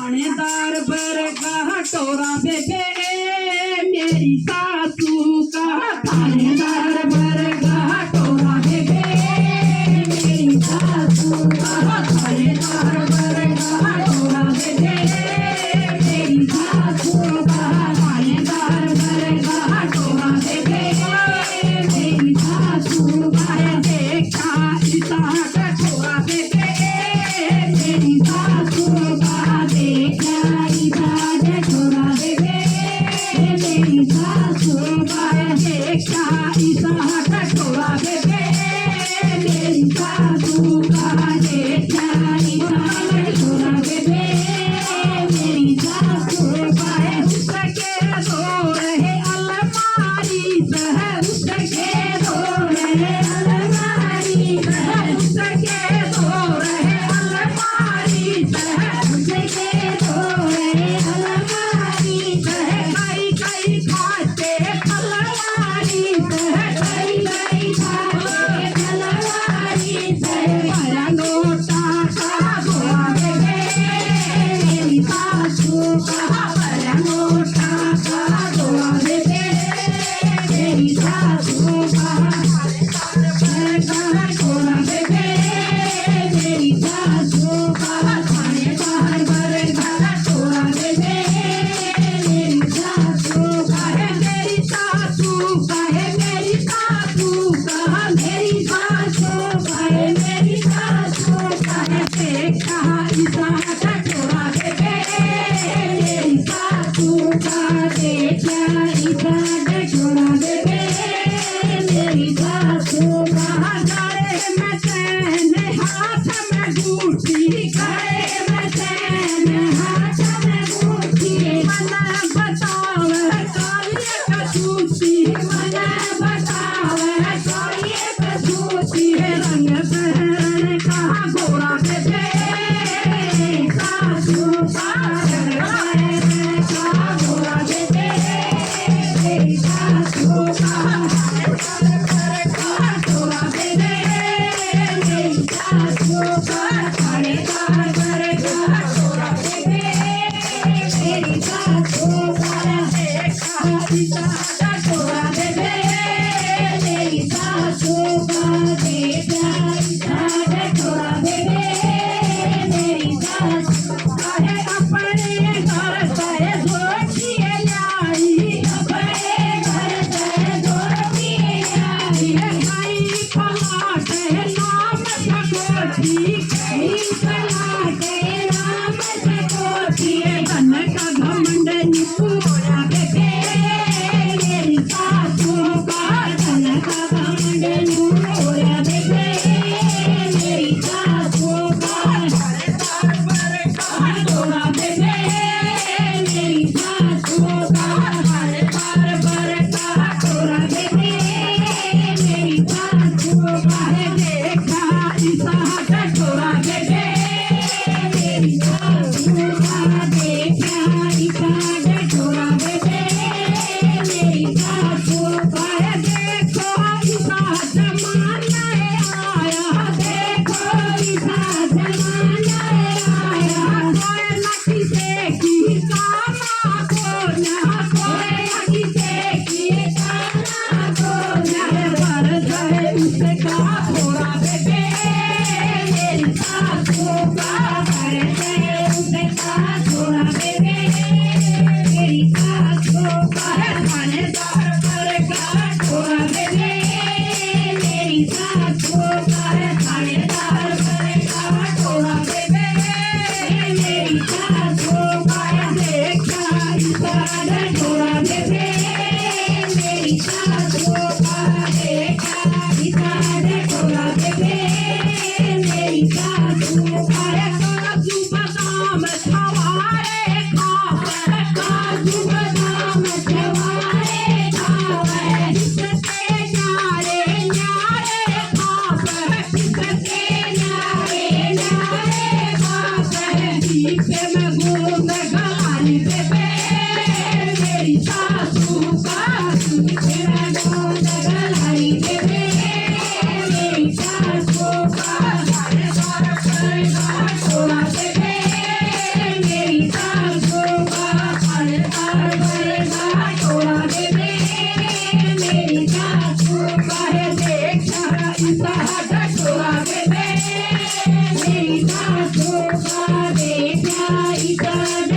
थानेदार पर का टोरा बेबे मेरी सासू का थानेदार पर का टोरा बेबे मेरी सासू का थानेदार पर का टोरा बेबे मेरी सासू का थानेदार पर का टोरा बेबे मेरी सासू का देखा इसा का टोरा बेबे मेरी सासू का देखा इसा का टोरा बेबे मेरी सासू का देखा इसा का टोरा बेबे मेरी सासू का देखा इसा का टोरा बेबे मेरी सासू का उसके दो रहे अलमारी सह उसके दो रहे अलमारी सह उसके दो रहे अलमारी सह उसके दो रहे अलमारी सह कई कई खाते अलमारी सह कई कई खाते अलमारी सह बड़ा नोटा का गोवा बेबे मेरी सासू का बड़ा नोटा का गोवा बेबे मेरी सासू का गोवा बेबे मेरी सासू का थानेदार पर का टोरा बेबे मेरी सासू का है मेरी सासू का है मेरी सासू का मेरी सासू का है मेरी सासू का है देखा इसा का टोरा बेबे मेरी सासू का देखा इसा का टोरा बेबे मेरी सासू का गले में चैन हाथ में बूटी गले में चैन हाथ में बूटी मना बतावे कालिए कसूती मना बतावे कालिए कसूती रंग पहन का गोरा बेबे सासू का रंग पहन का गोरा बेबे मेरी सासू का गोरा बेबे मेरी सासू का थानेदार पर का टोरा बेबे मेरी सासू का देखा इसा का टोरा बेबे मेरी सासू का देखा इसा का टोरा बेबे मेरी सासू का है अपने घर से धोतिए लाई अपने घर से धोतिए लाई है कई पलाटे नाम सकोती कई पलाटे नाम सकोती धन का घमंड निपुरा बेबे मेरी सासू का धन का घमंड निपुरा बेबे मेरी सासू का थानेदार पर का टोरा बेबे मेरी सासू का थानेदार पर का टोरा बेबे मेरी सासू का है देखा इसा का टोरा बेबे मेरी सासू का देखा इसा का टोरा बेबे इथं